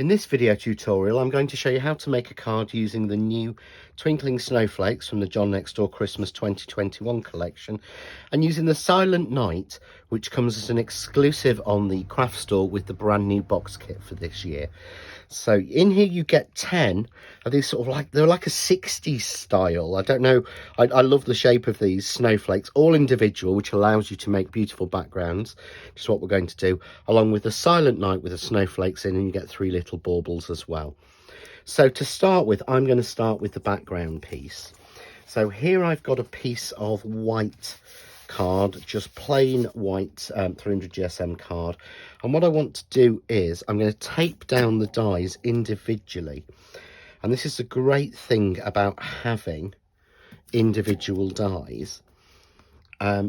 In this video tutorial, I'm going to show you how to make a card using the new Twinkling Snowflakes from the John Next Door Christmas 2021 collection, and using the Silent Night, which comes as an exclusive on the craft store with the brand new box kit for this year. So in here you get 10 of these sort of like, they're like a 60s style. I don't know, I love the shape of these snowflakes, all individual, which allows you to make beautiful backgrounds, which is what we're going to do, along with the Silent Night with the snowflakes in, and you get 3 little baubles as well. So to start with, I'm going to start with the background piece. So here I've got a piece of white card, just plain white 300 GSM card, and what I want to do is I'm going to tape down the dies individually. And this is the great thing about having individual dies.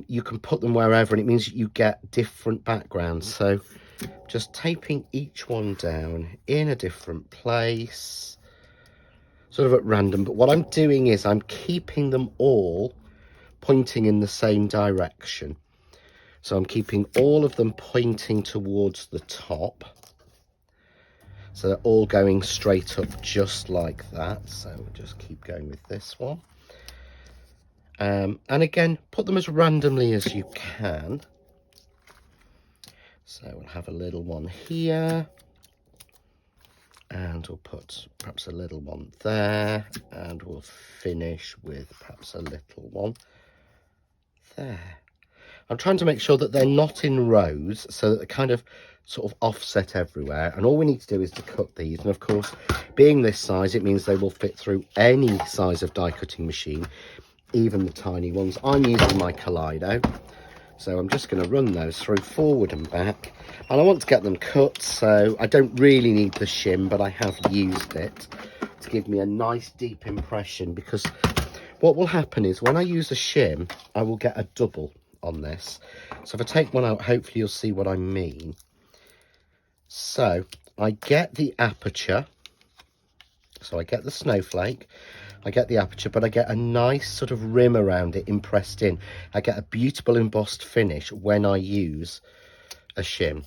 You can put them wherever, and it means that you get different backgrounds. So just taping each one down in a different place, sort of at random, but what I'm doing is I'm keeping them all pointing in the same direction. So I'm keeping all of them pointing towards the top, so they're all going straight up just like that. So we'll just keep going with this one, and again, put them as randomly as you can. So we'll have a little one here, and we'll put perhaps a little one there, and we'll finish with perhaps a little one there. I'm trying to make sure that they're not in rows, so that they're kind of sort of offset everywhere, and all we need to do is to cut these. And of course, being this size, it means they will fit through any size of die cutting machine, even the tiny ones. I'm using my Kaleido, so I'm just going to run those through forward and back, and I want to get them cut, so I don't really need the shim, but I have used it to give me a nice deep impression, because what will happen is when I use a shim, I will get a double on this. So if I take one out, hopefully you'll see what I mean. So I get the aperture, so I get the snowflake, I get the aperture, but I get a nice sort of rim around it impressed in. I get a beautiful embossed finish when I use a shim.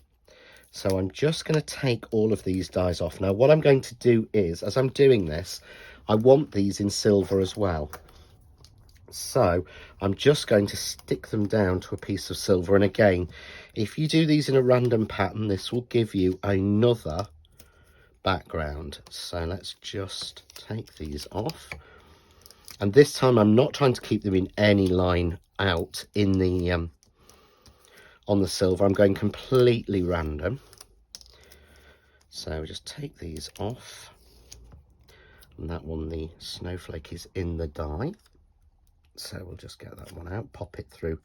So I'm just going to take all of these dies off. Now what I'm going to do is, as I'm doing this, I want these in silver as well. So I'm just going to stick them down to a piece of silver, and again, if you do these in a random pattern, this will give you another background. So let's just take these off, and this time I'm not trying to keep them in any line out in the on the silver. I'm going completely random. So just take these off, and that one, the snowflake, is in the die. So we'll just get that one out, pop it through,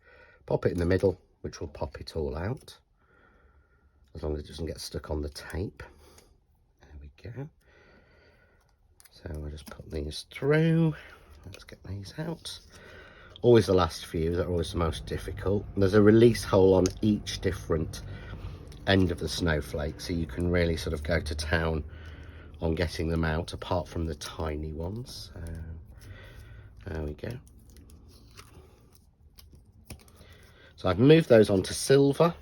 pop it in the middle, which will pop it all out, as long as it doesn't get stuck on the tape. There we go. So I'll just put these through. Let's get these out. Always the last few that are always the most difficult. There's a release hole on each different end of the snowflake, so you can really sort of go to town on getting them out, apart from the tiny ones. So there we go. So I've moved those onto silver.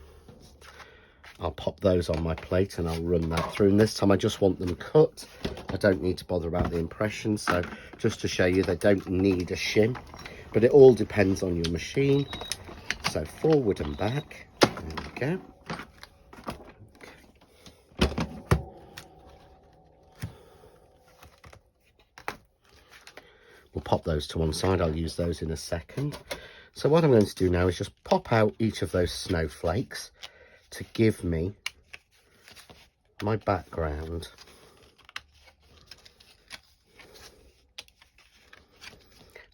I'll pop those on my plate and I'll run that through. And this time I just want them cut. I don't need to bother about the impression. So just to show you, they don't need a shim, but it all depends on your machine. So forward and back. There we go. Okay. We'll pop those to one side. I'll use those in a second. So what I'm going to do now is just pop out each of those snowflakes to give me my background.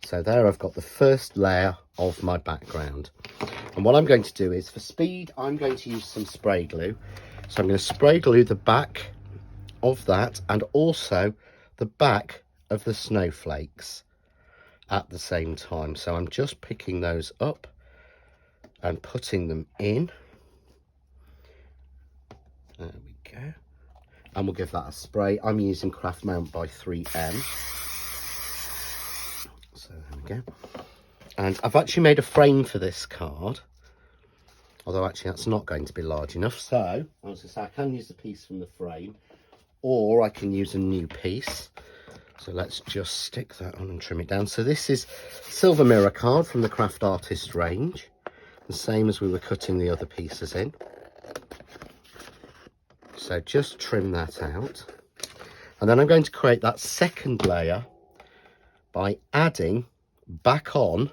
So there I've got the first layer of my background. And what I'm going to do is, for speed, I'm going to use some spray glue. So I'm going to spray glue the back of that and also the back of the snowflakes at the same time. So I'm just picking those up and putting them in. There we go. And we'll give that a spray. I'm using Craft Mount by 3M. So there we go. And I've actually made a frame for this card, although actually that's not going to be large enough. So I was going to say, I can use the piece from the frame, or I can use a new piece. So let's just stick that on and trim it down. So this is silver mirror card from the Craft Artist range, the same as we were cutting the other pieces in. So just trim that out. And then I'm going to create that second layer by adding back on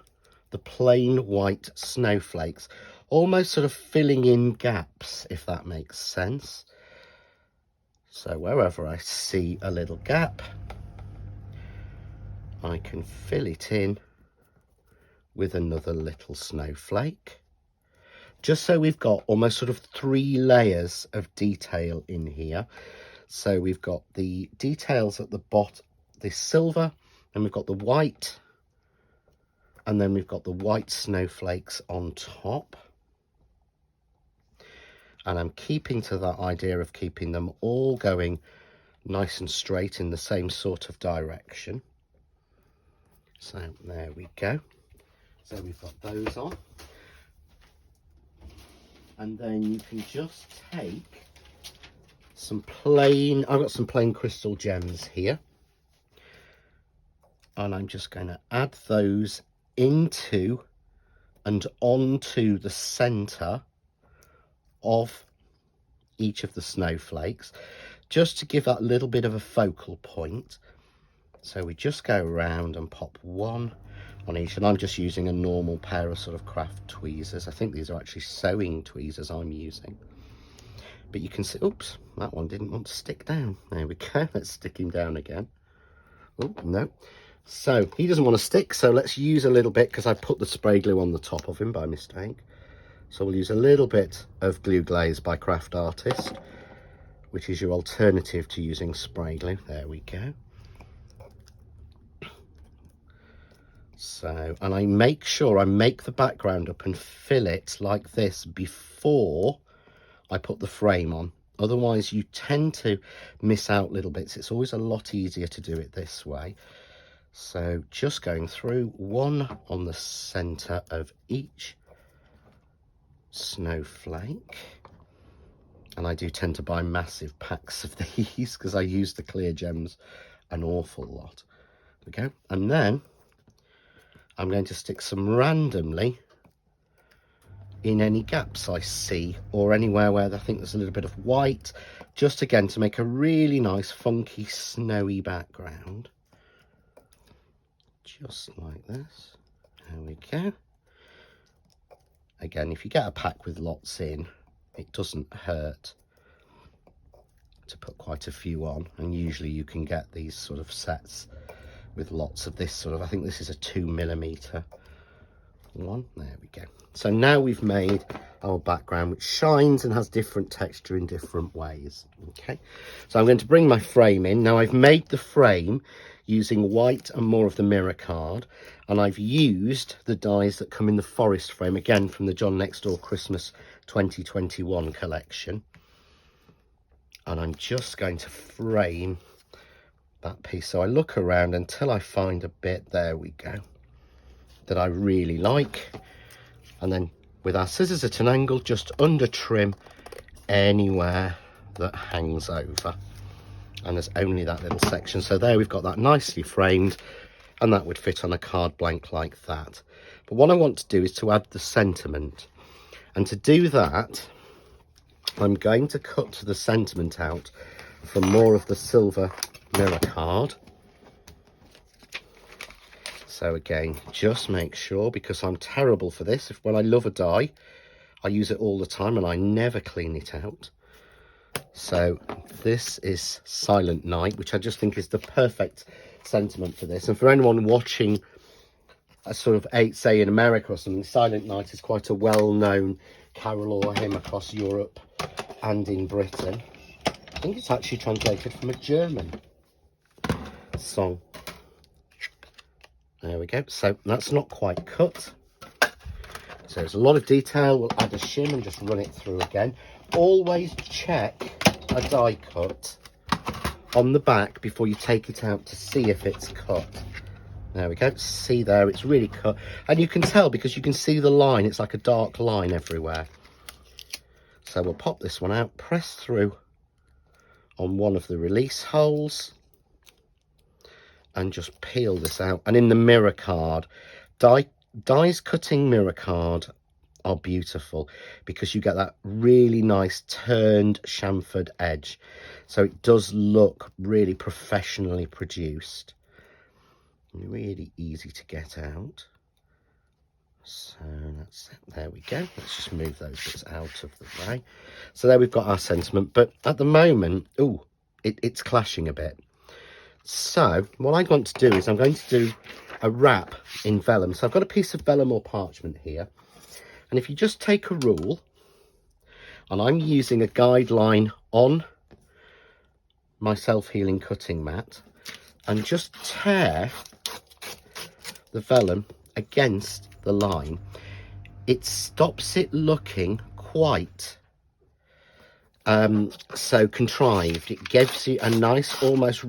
the plain white snowflakes, almost sort of filling in gaps, if that makes sense. So wherever I see a little gap, I can fill it in with another little snowflake, just so we've got almost sort of 3 layers of detail in here. So we've got the details at the bottom, this silver, and we've got the white, and then we've got the white snowflakes on top. And I'm keeping to that idea of keeping them all going nice and straight in the same sort of direction. So there we go. So we've got those on. And then you can just take some plain, I've got some plain crystal gems here. And I'm just going to add those into and onto the centre of each of the snowflakes, just to give that little bit of a focal point. So we just go around and pop one on each, and I'm just using a normal pair of sort of craft tweezers. I think these are actually sewing tweezers I'm using, but you can see, oops, that one didn't want to stick down. There we go. Let's stick him down again. Oh no, so he doesn't want to stick, so let's use a little bit, because I put the spray glue on the top of him by mistake. So we'll use a little bit of glue glaze by Craft Artist, which is your alternative to using spray glue. There we go. So, and I make sure I make the background up and fill it like this before I put the frame on. Otherwise you tend to miss out little bits. It's always a lot easier to do it this way. So just going through one on the center of each snowflake. And I do tend to buy massive packs of these because I use the clear gems an awful lot. There we go. And then I'm going to stick some randomly in any gaps I see, or anywhere where I think there's a little bit of white, just again to make a really nice funky snowy background. Just like this. There we go. Again, if you get a pack with lots in, it doesn't hurt to put quite a few on, and usually you can get these sort of sets with lots of this sort of, I think this is a 2mm one. There we go. So now we've made our background, which shines and has different texture in different ways. Okay, so I'm going to bring my frame in. Now I've made the frame using white and more of the mirror card, and I've used the dies that come in the forest frame, again from the John Next Door Christmas 2021 collection. And I'm just going to frame that piece. So I look around until I find a bit, there we go, that I really like, and then with our scissors at an angle, just under trim anywhere that hangs over. And there's only that little section. So there we've got that nicely framed, and that would fit on a card blank like that. But what I want to do is to add the sentiment, and to do that I'm going to cut the sentiment out from more of the silver mirror card. So again, just make sure, because I'm terrible for this, if when I love a die I use it all the time and I never clean it out. So this is Silent Night, which I just think is the perfect sentiment for this. And for anyone watching a sort of, say in America or something, Silent Night is quite a well-known carol or hymn across Europe and in Britain. I think it's actually translated from a German song. There we go. So that's not quite cut. So there's a lot of detail. We'll add a shim and just run it through again. Always check a die cut on the back before you take it out to see if it's cut. There we go. See there, it's really cut. And you can tell because you can see the line. It's like a dark line everywhere. So we'll pop this one out, press through on one of the release holes and just peel this out. And in the mirror card, dies cutting mirror card are beautiful because you get that really nice turned chamfered edge, so it does look really professionally produced, really easy to get out. So that's it. There we go. Let's just move those bits out of the way. So there we've got our sentiment, but at the moment, it's clashing a bit. So what I want to do is I'm going to do a wrap in vellum. So I've got a piece of vellum or parchment here, and if you just take a rule, and I'm using a guideline on my self-healing cutting mat, and just tear the vellum against the line, it stops it looking quite so contrived. It gives you a nice, almost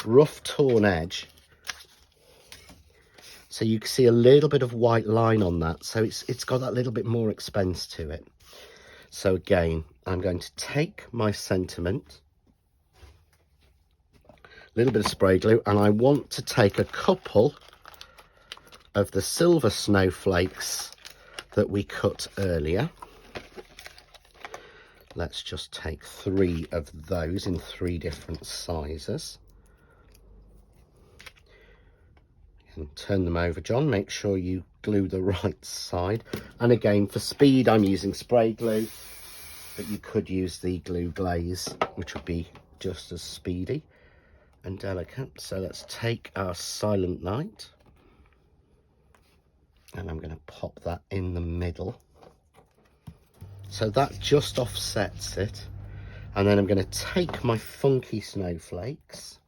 rough torn edge, so you can see a little bit of white line on that, so it's got that little bit more expense to it. So again, I'm going to take my sentiment, a little bit of spray glue, and I want to take a couple of the silver snowflakes that we cut earlier. Let's just take 3 of those in 3 different sizes. And turn them over, John. Make sure you glue the right side. And again, for speed, I'm using spray glue, but you could use the glue glaze, which would be just as speedy and delicate. So let's take our Silent Night, and I'm going to pop that in the middle, so that just offsets it. And then I'm going to take my Funky Snowflakes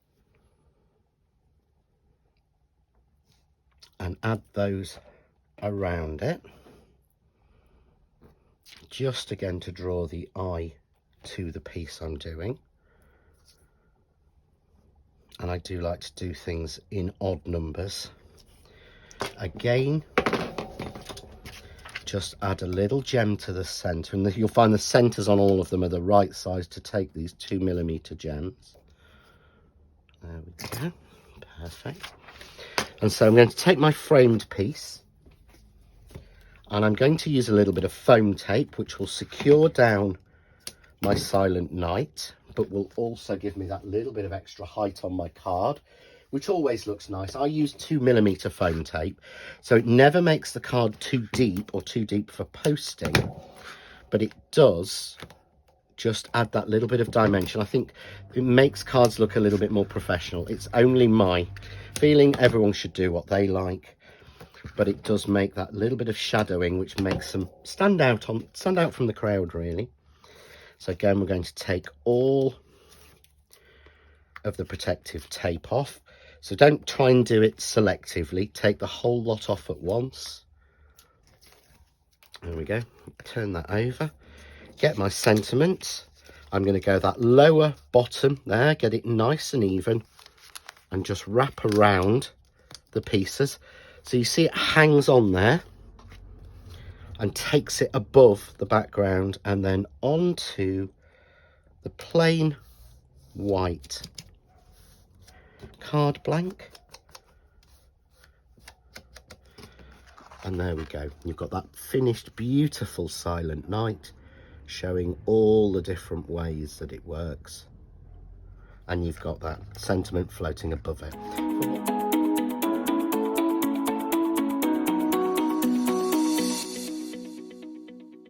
and add those around it, just again to draw the eye to the piece I'm doing. And I do like to do things in odd numbers. Again, just add a little gem to the centre, and you'll find the centres on all of them are the right size to take these 2mm gems. There we go, perfect. And so I'm going to take my framed piece, and I'm going to use a little bit of foam tape, which will secure down my Silent Night, but will also give me that little bit of extra height on my card, which always looks nice. I use 2mm foam tape, so it never makes the card too deep or too deep for posting, but it does just add that little bit of dimension. I think it makes cards look a little bit more professional. It's only my feeling. Everyone should do what they like, but it does make that little bit of shadowing, which makes them stand out from the crowd, really. So again, we're going to take all of the protective tape off. So don't try and do it selectively. Take the whole lot off at once. There we go. Turn that over. Get my sentiment. I'm going to go that lower bottom there, get it nice and even, and just wrap around the pieces. So you see it hangs on there and takes it above the background, and then onto the plain white card blank. And there we go. You've got that finished, beautiful Silent Night, showing all the different ways that it works. And you've got that sentiment floating above it.